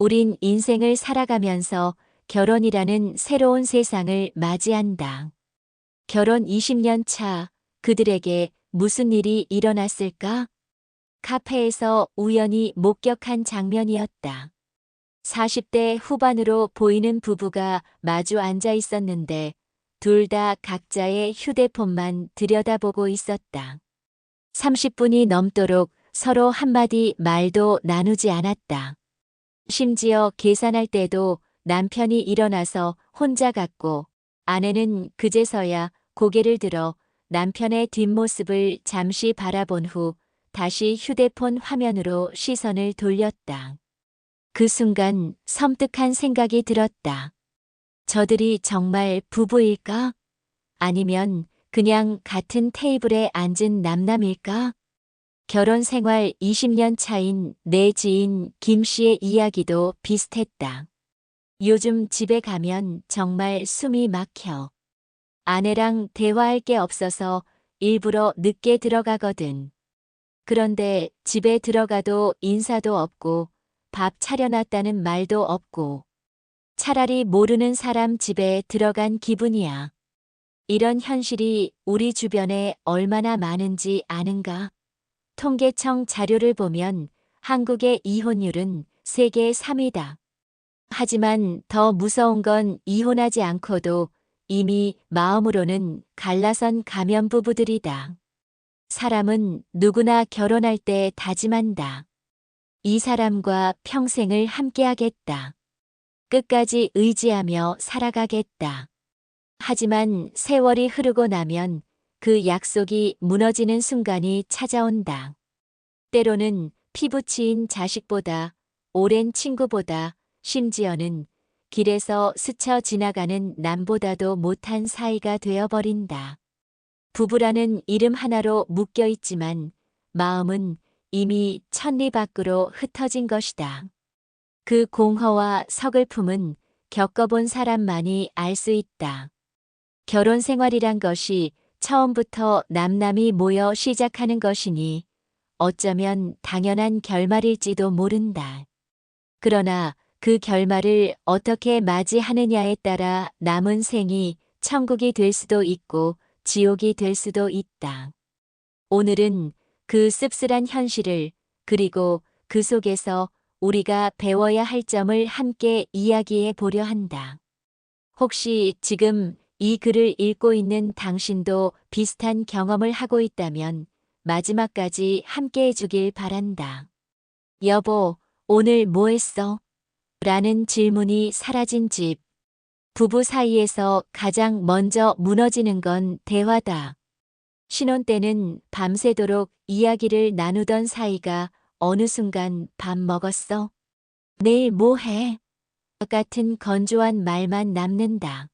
우린 인생을 살아가면서 결혼이라는 새로운 세상을 맞이한다. 결혼 20년 차 그들에게 무슨 일이 일어났을까? 카페에서 우연히 목격한 장면이었다. 40대 후반으로 보이는 부부가 마주 앉아 있었는데 둘 다 각자의 휴대폰만 들여다보고 있었다. 30분이 넘도록 서로 한마디 말도 나누지 않았다. 심지어 계산할 때도 남편이 일어나서 혼자 갔고 아내는 그제서야 고개를 들어 남편의 뒷모습을 잠시 바라본 후 다시 휴대폰 화면으로 시선을 돌렸다. 그 순간 섬뜩한 생각이 들었다. 저들이 정말 부부일까? 아니면 그냥 같은 테이블에 앉은 남남일까? 결혼 생활 20년 차인 내 지인 김 씨의 이야기도 비슷했다. 요즘 집에 가면 정말 숨이 막혀. 아내랑 대화할 게 없어서 일부러 늦게 들어가거든. 그런데 집에 들어가도 인사도 없고 밥 차려놨다는 말도 없고 차라리 모르는 사람 집에 들어간 기분이야. 이런 현실이 우리 주변에 얼마나 많은지 아는가? 통계청 자료를 보면 한국의 이혼율은 세계 3위다. 하지만 더 무서운 건 이혼하지 않고도 이미 마음으로는 갈라선 가면 부부들이다. 사람은 누구나 결혼할 때 다짐한다. 이 사람과 평생을 함께하겠다. 끝까지 의지하며 살아가겠다. 하지만 세월이 흐르고 나면 그 약속이 무너지는 순간이 찾아온다. 때로는 피부치인 자식보다, 오랜 친구보다, 심지어는 길에서 스쳐 지나가는 남보다도 못한 사이가 되어버린다. 부부라는 이름 하나로 묶여 있지만 마음은 이미 천리 밖으로 흩어진 것이다. 그 공허와 서글픔은 겪어본 사람만이 알 수 있다. 결혼 생활이란 것이 처음부터 남남이 모여 시작하는 것이니 어쩌면 당연한 결말일지도 모른다. 그러나 그 결말을 어떻게 맞이하느냐에 따라 남은 생이 천국이 될 수도 있고 지옥이 될 수도 있다. 오늘은 그 씁쓸한 현실을 그리고 그 속에서 우리가 배워야 할 점을 함께 이야기해 보려 한다. 혹시 지금 이 글을 읽고 있는 당신도 비슷한 경험을 하고 있다면 마지막까지 함께 해주길 바란다. 여보, 오늘 뭐 했어? 라는 질문이 사라진 집. 부부 사이에서 가장 먼저 무너지는 건 대화다. 신혼 때는 밤새도록 이야기를 나누던 사이가 어느 순간 밥 먹었어? 내일 뭐 해? 같은 건조한 말만 남는다.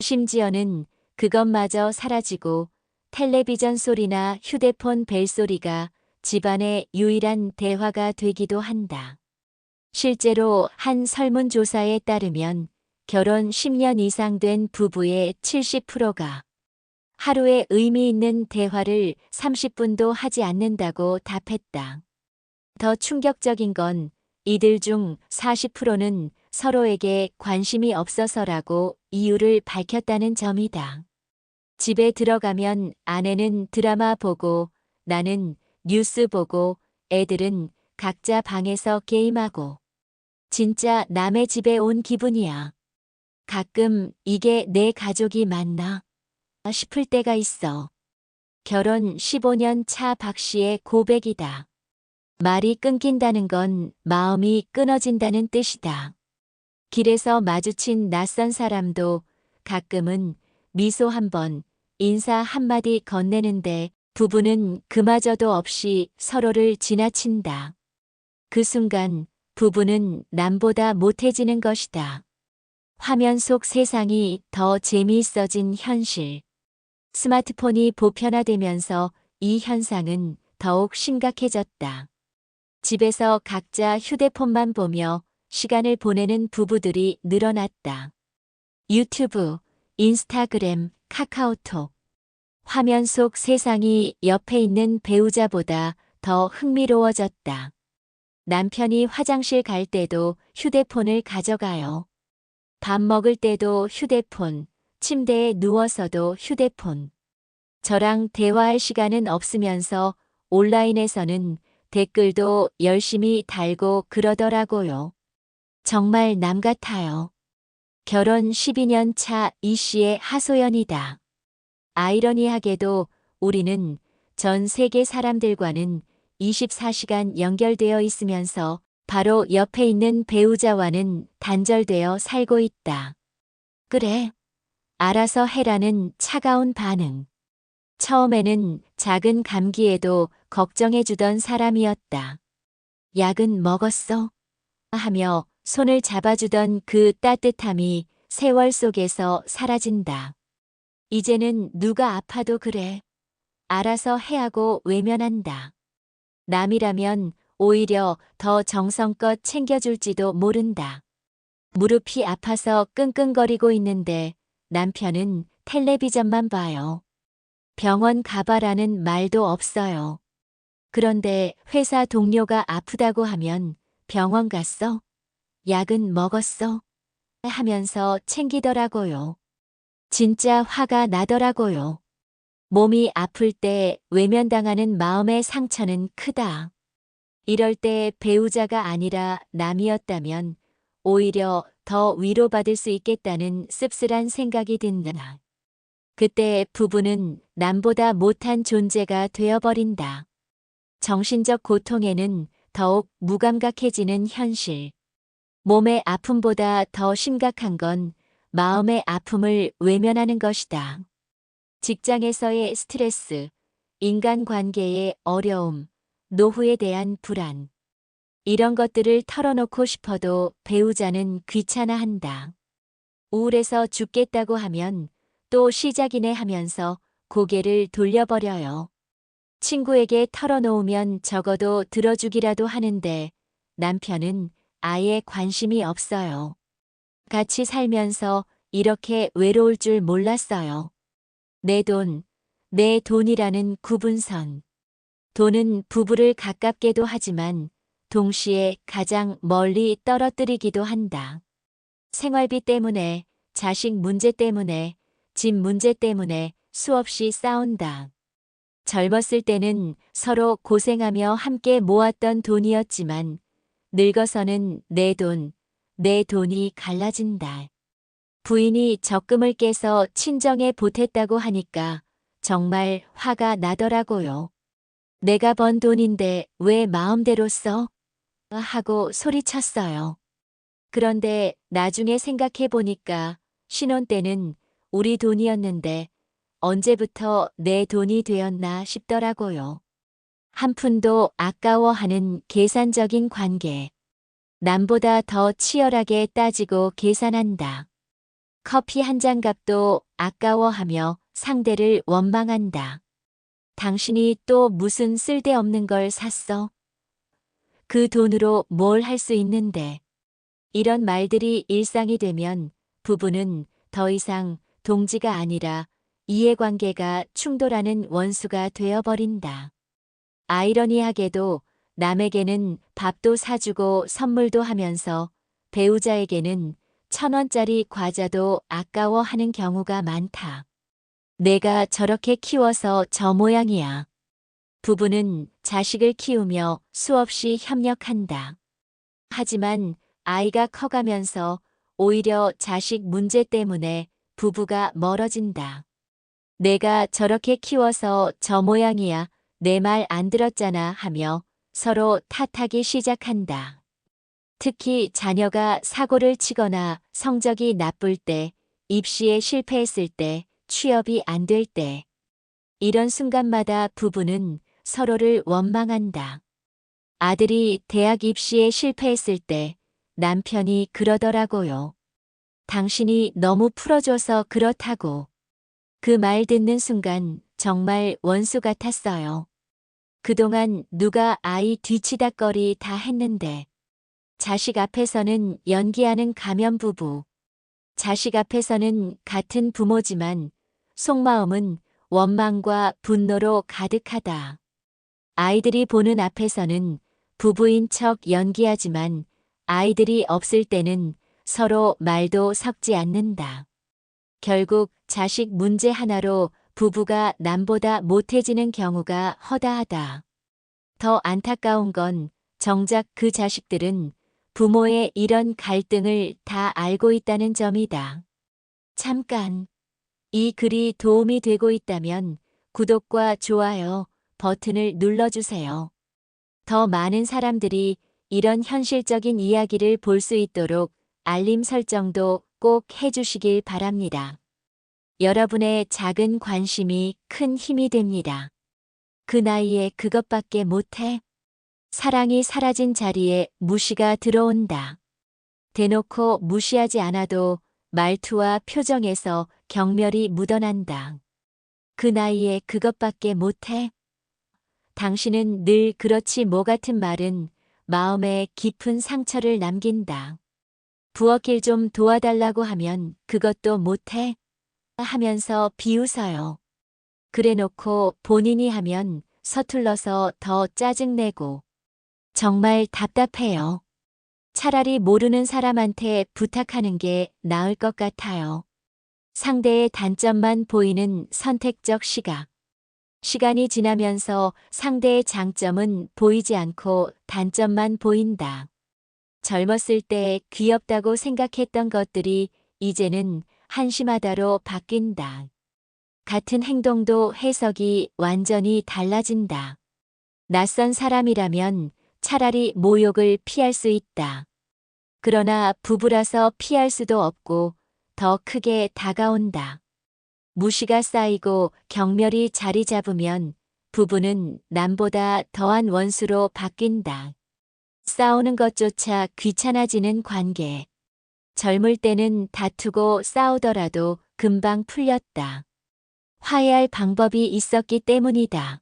심지어는 그것마저 사라지고 텔레비전 소리나 휴대폰 벨소리가 집안의 유일한 대화가 되기도 한다. 실제로 한 설문조사에 따르면 결혼 10년 이상 된 부부의 70%가 하루에 의미 있는 대화를 30분도 하지 않는다고 답했다. 더 충격적인 건 이들 중 40%는 서로에게 관심이 없어서라고 이유를 밝혔다는 점이다. 집에 들어가면 아내는 드라마 보고 나는 뉴스 보고 애들은 각자 방에서 게임하고 진짜 남의 집에 온 기분이야. 가끔 이게 내 가족이 맞나 싶을 때가 있어. 결혼 15년 차 박 씨의 고백이다. 말이 끊긴다는 건 마음이 끊어진다는 뜻이다. 길에서 마주친 낯선 사람도 가끔은 미소 한 번, 인사 한마디 건네는데 부부는 그마저도 없이 서로를 지나친다. 그 순간 부부는 남보다 못해지는 것이다. 화면 속 세상이 더 재미있어진 현실. 스마트폰이 보편화되면서 이 현상은 더욱 심각해졌다. 집에서 각자 휴대폰만 보며 시간을 보내는 부부들이 늘어났다. 유튜브, 인스타그램, 카카오톡. 화면 속 세상이 옆에 있는 배우자보다 더 흥미로워졌다. 남편이 화장실 갈 때도 휴대폰을 가져가요. 밥 먹을 때도 휴대폰, 침대에 누워서도 휴대폰. 저랑 대화할 시간은 없으면서 온라인에서는 댓글도 열심히 달고 그러더라고요. 정말 남 같아요. 결혼 12년 차 이 씨의 하소연이다. 아이러니하게도 우리는 전 세계 사람들과는 24시간 연결되어 있으면서 바로 옆에 있는 배우자와는 단절되어 살고 있다. 그래, 알아서 해라는 차가운 반응. 처음에는 작은 감기에도 걱정해주던 사람이었다. 약은 먹었어? 하며 손을 잡아주던 그 따뜻함이 세월 속에서 사라진다. 이제는 누가 아파도 그래. 알아서 해하고 외면한다. 남이라면 오히려 더 정성껏 챙겨줄지도 모른다. 무릎이 아파서 끙끙거리고 있는데 남편은 텔레비전만 봐요. 병원 가봐라는 말도 없어요. 그런데 회사 동료가 아프다고 하면 병원 갔어? 약은 먹었어? 하면서 챙기더라고요. 진짜 화가 나더라고요. 몸이 아플 때 외면당하는 마음의 상처는 크다. 이럴 때 배우자가 아니라 남이었다면 오히려 더 위로받을 수 있겠다는 씁쓸한 생각이 든다. 그때 부부는 남보다 못한 존재가 되어버린다. 정신적 고통에는 더욱 무감각해지는 현실. 몸의 아픔보다 더 심각한 건 마음의 아픔을 외면하는 것이다. 직장에서의 스트레스, 인간관계의 어려움, 노후에 대한 불안. 이런 것들을 털어놓고 싶어도 배우자는 귀찮아한다. 우울해서 죽겠다고 하면 또 시작이네 하면서 고개를 돌려버려요. 친구에게 털어놓으면 적어도 들어주기라도 하는데 남편은 아예 관심이 없어요. 같이 살면서 이렇게 외로울 줄 몰랐어요. 내 돈, 내 돈이라는 구분선. 돈은 부부를 가깝게도 하지만 동시에 가장 멀리 떨어뜨리기도 한다. 생활비 때문에, 자식 문제 때문에, 집 문제 때문에 수없이 싸운다. 젊었을 때는 서로 고생하며 함께 모았던 돈이었지만 늙어서는 내 돈, 내 돈이 갈라진다. 부인이 적금을 깨서 친정에 보탰다고 하니까 정말 화가 나더라고요. 내가 번 돈인데 왜 마음대로 써? 하고 소리쳤어요. 그런데 나중에 생각해 보니까 신혼 때는 우리 돈이었는데 언제부터 내 돈이 되었나 싶더라고요. 한 푼도 아까워하는 계산적인 관계. 남보다 더 치열하게 따지고 계산한다. 커피 한 잔 값도 아까워하며 상대를 원망한다. 당신이 또 무슨 쓸데없는 걸 샀어? 그 돈으로 뭘 할 수 있는데. 이런 말들이 일상이 되면 부부는 더 이상 동지가 아니라 이해관계가 충돌하는 원수가 되어버린다. 아이러니하게도 남에게는 밥도 사주고 선물도 하면서 배우자에게는 1,000원짜리 과자도 아까워하는 경우가 많다. 내가 저렇게 키워서 저 모양이야. 부부는 자식을 키우며 수없이 협력한다. 하지만 아이가 커가면서 오히려 자식 문제 때문에 부부가 멀어진다. 내가 저렇게 키워서 저 모양이야. 내 말 안 들었잖아 하며 서로 탓하기 시작한다. 특히 자녀가 사고를 치거나 성적이 나쁠 때, 입시에 실패했을 때, 취업이 안 될 때. 이런 순간마다 부부는 서로를 원망한다. 아들이 대학 입시에 실패했을 때 남편이 그러더라고요. 당신이 너무 풀어줘서 그렇다고. 그 말 듣는 순간 정말 원수 같았어요. 그동안 누가 아이 뒤치다꺼리 다 했는데 자식 앞에서는 연기하는 가면 부부. 자식 앞에서는 같은 부모지만 속마음은 원망과 분노로 가득하다. 아이들이 보는 앞에서는 부부인 척 연기하지만 아이들이 없을 때는 서로 말도 섞지 않는다. 결국 자식 문제 하나로 부부가 남보다 못해지는 경우가 허다하다. 더 안타까운 건 정작 그 자식들은 부모의 이런 갈등을 다 알고 있다는 점이다. 잠깐. 이 글이 도움이 되고 있다면 구독과 좋아요 버튼을 눌러주세요. 더 많은 사람들이 이런 현실적인 이야기를 볼 수 있도록 알림 설정도 꼭 해주시길 바랍니다. 여러분의 작은 관심이 큰 힘이 됩니다. 그 나이에 그것밖에 못해? 사랑이 사라진 자리에 무시가 들어온다. 대놓고 무시하지 않아도 말투와 표정에서 경멸이 묻어난다. 그 나이에 그것밖에 못해? 당신은 늘 그렇지 뭐 같은 말은 마음에 깊은 상처를 남긴다. 부엌일 좀 도와달라고 하면 그것도 못해? 하면서 비웃어요. 그래놓고 본인이 하면 서툴러서 더 짜증내고. 정말 답답해요. 차라리 모르는 사람한테 부탁하는 게 나을 것 같아요. 상대의 단점만 보이는 선택적 시각. 시간이 지나면서 상대의 장점은 보이지 않고 단점만 보인다. 젊었을 때 귀엽다고 생각했던 것들이 이제는 한심하다로 바뀐다. 같은 행동도 해석이 완전히 달라진다. 낯선 사람이라면 차라리 모욕을 피할 수 있다. 그러나 부부라서 피할 수도 없고 더 크게 다가온다. 무시가 쌓이고 경멸이 자리 잡으면 부부는 남보다 더한 원수로 바뀐다. 싸우는 것조차 귀찮아지는 관계. 젊을 때는 다투고 싸우더라도 금방 풀렸다. 화해할 방법이 있었기 때문이다.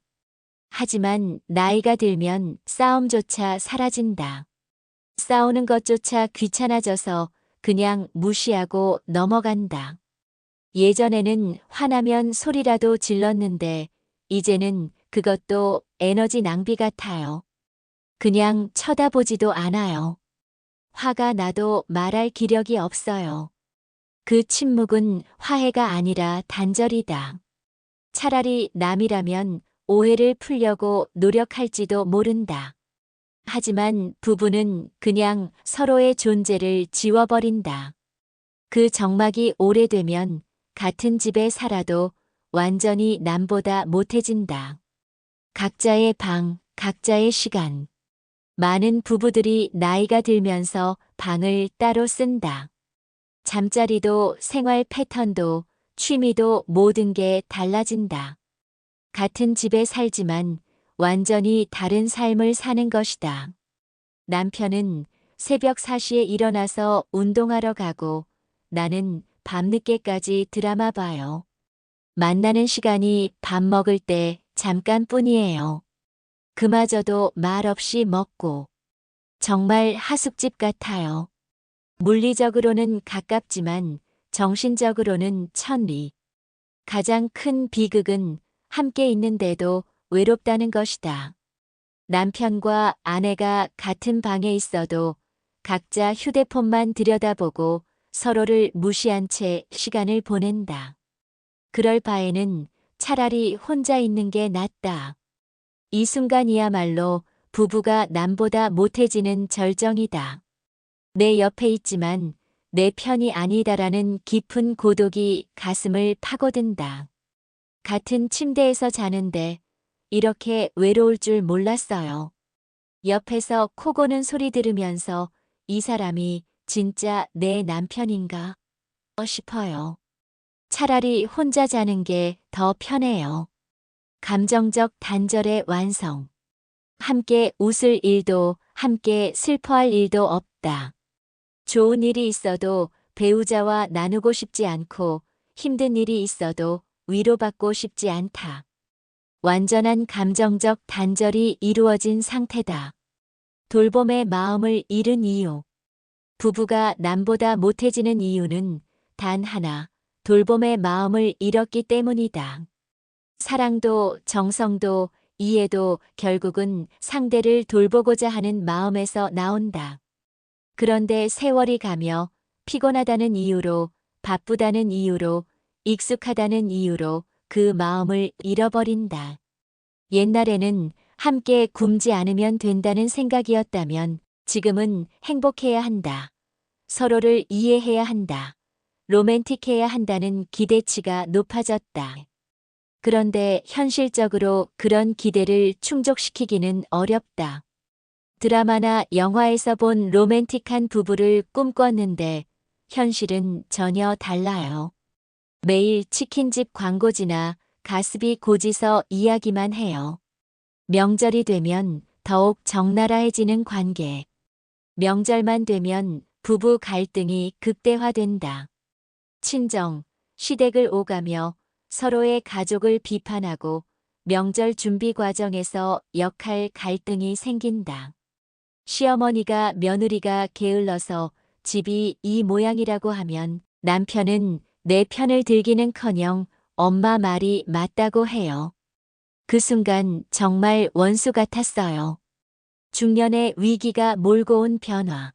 하지만 나이가 들면 싸움조차 사라진다. 싸우는 것조차 귀찮아져서 그냥 무시하고 넘어간다. 예전에는 화나면 소리라도 질렀는데 이제는 그것도 에너지 낭비 같아요. 그냥 쳐다보지도 않아요. 화가 나도 말할 기력이 없어요. 그 침묵은 화해가 아니라 단절이다. 차라리 남이라면 오해를 풀려고 노력할지도 모른다. 하지만 부부는 그냥 서로의 존재를 지워버린다. 그 정막이 오래되면 같은 집에 살아도 완전히 남보다 못해진다. 각자의 방, 각자의 시간. 많은 부부들이 나이가 들면서 방을 따로 쓴다. 잠자리도 생활 패턴도 취미도 모든 게 달라진다. 같은 집에 살지만 완전히 다른 삶을 사는 것이다. 남편은 새벽 4시에 일어나서 운동하러 가고 나는 밤늦게까지 드라마 봐요. 만나는 시간이 밥 먹을 때 잠깐뿐이에요. 그마저도 말 없이 먹고. 정말 하숙집 같아요. 물리적으로는 가깝지만 정신적으로는 천리. 가장 큰 비극은 함께 있는데도 외롭다는 것이다. 남편과 아내가 같은 방에 있어도 각자 휴대폰만 들여다보고 서로를 무시한 채 시간을 보낸다. 그럴 바에는 차라리 혼자 있는 게 낫다. 이 순간이야말로 부부가 남보다 못해지는 절정이다. 내 옆에 있지만 내 편이 아니다라는 깊은 고독이 가슴을 파고든다. 같은 침대에서 자는데 이렇게 외로울 줄 몰랐어요. 옆에서 코 고는 소리 들으면서 이 사람이 진짜 내 남편인가 싶어요. 차라리 혼자 자는 게 더 편해요. 감정적 단절의 완성. 함께 웃을 일도 함께 슬퍼할 일도 없다. 좋은 일이 있어도 배우자와 나누고 싶지 않고 힘든 일이 있어도 위로받고 싶지 않다. 완전한 감정적 단절이 이루어진 상태다. 돌봄의 마음을 잃은 이유. 부부가 남보다 못해지는 이유는 단 하나, 돌봄의 마음을 잃었기 때문이다. 사랑도 정성도 이해도 결국은 상대를 돌보고자 하는 마음에서 나온다. 그런데 세월이 가며 피곤하다는 이유로, 바쁘다는 이유로, 익숙하다는 이유로 그 마음을 잃어버린다. 옛날에는 함께 굶지 않으면 된다는 생각이었다면 지금은 행복해야 한다. 서로를 이해해야 한다. 로맨틱해야 한다는 기대치가 높아졌다. 그런데 현실적으로 그런 기대를 충족시키기는 어렵다. 드라마나 영화에서 본 로맨틱한 부부를 꿈꿨는데 현실은 전혀 달라요. 매일 치킨집 광고지나 가스비 고지서 이야기만 해요. 명절이 되면 더욱 적나라해지는 관계. 명절만 되면 부부 갈등이 극대화된다. 친정, 시댁을 오가며 서로의 가족을 비판하고 명절 준비 과정에서 역할 갈등이 생긴다. 시어머니가 며느리가 게을러서 집이 이 모양이라고 하면 남편은 내 편을 들기는커녕 엄마 말이 맞다고 해요. 그 순간 정말 원수 같았어요. 중년의 위기가 몰고 온 변화.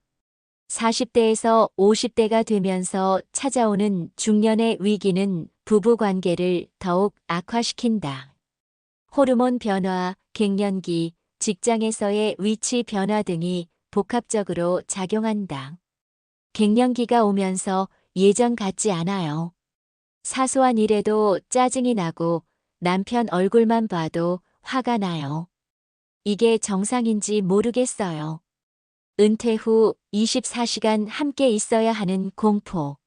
40대에서 50대가 되면서 찾아오는 중년의 위기는 부부 관계를 더욱 악화시킨다. 호르몬 변화, 갱년기, 직장에서의 위치 변화 등이 복합적으로 작용한다. 갱년기가 오면서 예전 같지 않아요. 사소한 일에도 짜증이 나고 남편 얼굴만 봐도 화가 나요. 이게 정상인지 모르겠어요. 은퇴 후 24시간 함께 있어야 하는 공포.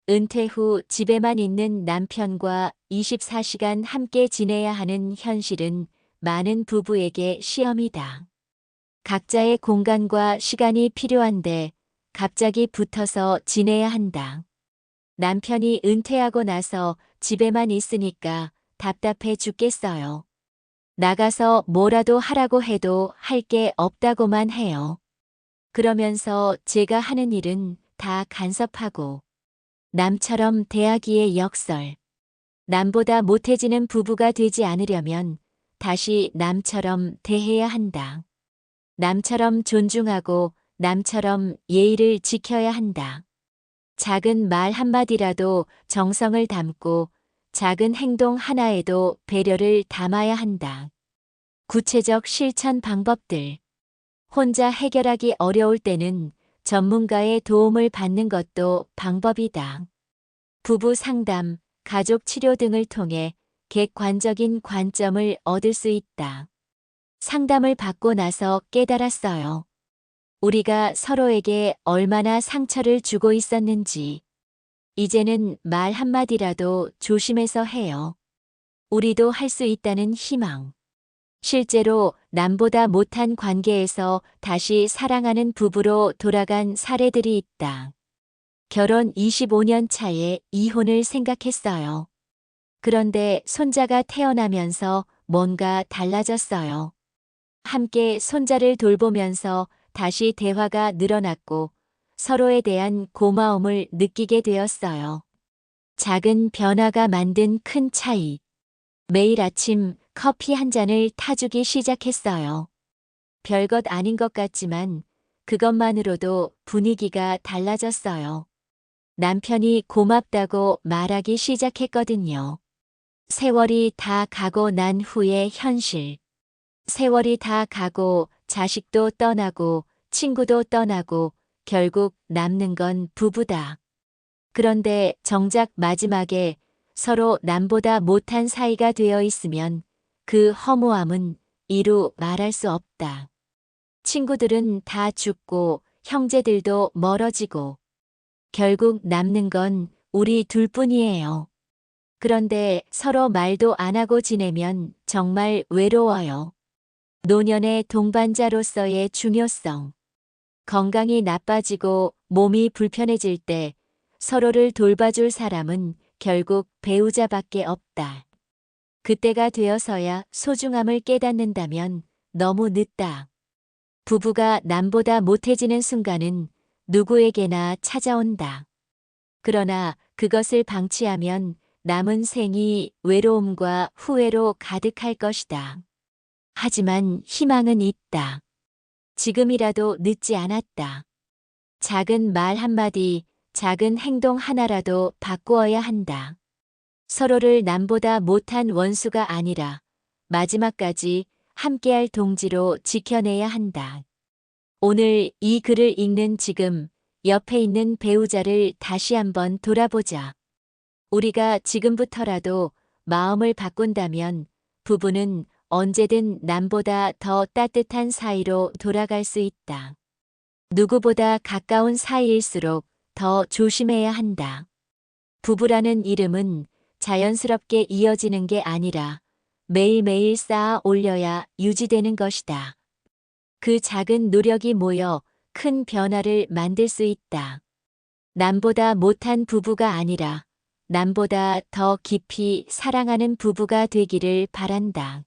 은퇴 후 집에만 있는 남편과 24시간 함께 지내야 하는 현실은 많은 부부에게 시험이다. 각자의 공간과 시간이 필요한데 갑자기 붙어서 지내야 한다. 남편이 은퇴하고 나서 집에만 있으니까 답답해 죽겠어요. 나가서 뭐라도 하라고 해도 할 게 없다고만 해요. 그러면서 제가 하는 일은 다 간섭하고 남처럼 대하기의 역설. 남보다 못해지는 부부가 되지 않으려면 다시 남처럼 대해야 한다. 남처럼 존중하고 남처럼 예의를 지켜야 한다. 작은 말 한마디라도 정성을 담고 작은 행동 하나에도 배려를 담아야 한다. 구체적 실천 방법들. 혼자 해결하기 어려울 때는 전문가의 도움을 받는 것도 방법이다. 부부 상담, 가족 치료 등을 통해 객관적인 관점을 얻을 수 있다. 상담을 받고 나서 깨달았어요. 우리가 서로에게 얼마나 상처를 주고 있었는지. 이제는 말 한마디라도 조심해서 해요. 우리도 할 수 있다는 희망. 실제로 남보다 못한 관계에서 다시 사랑하는 부부로 돌아간 사례들이 있다. 결혼 25년 차에 이혼을 생각했어요. 그런데 손자가 태어나면서 뭔가 달라졌어요. 함께 손자를 돌보면서 다시 대화가 늘어났고 서로에 대한 고마움을 느끼게 되었어요. 작은 변화가 만든 큰 차이. 매일 아침 커피 한 잔을 타주기 시작했어요. 별것 아닌 것 같지만 그것만으로도 분위기가 달라졌어요. 남편이 고맙다고 말하기 시작했거든요. 세월이 다 가고 난 후의 현실. 세월이 다 가고 자식도 떠나고 친구도 떠나고 결국 남는 건 부부다. 그런데 정작 마지막에 서로 남보다 못한 사이가 되어 있으면 그 허무함은 이루 말할 수 없다. 친구들은 다 죽고 형제들도 멀어지고 결국 남는 건 우리 둘뿐이에요. 그런데 서로 말도 안 하고 지내면 정말 외로워요. 노년의 동반자로서의 중요성. 건강이 나빠지고 몸이 불편해질 때 서로를 돌봐줄 사람은 결국 배우자밖에 없다. 그때가 되어서야 소중함을 깨닫는다면 너무 늦다. 부부가 남보다 못해지는 순간은 누구에게나 찾아온다. 그러나 그것을 방치하면 남은 생이 외로움과 후회로 가득할 것이다. 하지만 희망은 있다. 지금이라도 늦지 않았다. 작은 말 한마디, 작은 행동 하나라도 바꾸어야 한다. 서로를 남보다 못한 원수가 아니라 마지막까지 함께할 동지로 지켜내야 한다. 오늘 이 글을 읽는 지금 옆에 있는 배우자를 다시 한번 돌아보자. 우리가 지금부터라도 마음을 바꾼다면 부부는 언제든 남보다 더 따뜻한 사이로 돌아갈 수 있다. 누구보다 가까운 사이일수록 더 조심해야 한다. 부부라는 이름은 자연스럽게 이어지는 게 아니라 매일매일 쌓아 올려야 유지되는 것이다. 그 작은 노력이 모여 큰 변화를 만들 수 있다. 남보다 못한 부부가 아니라 남보다 더 깊이 사랑하는 부부가 되기를 바란다.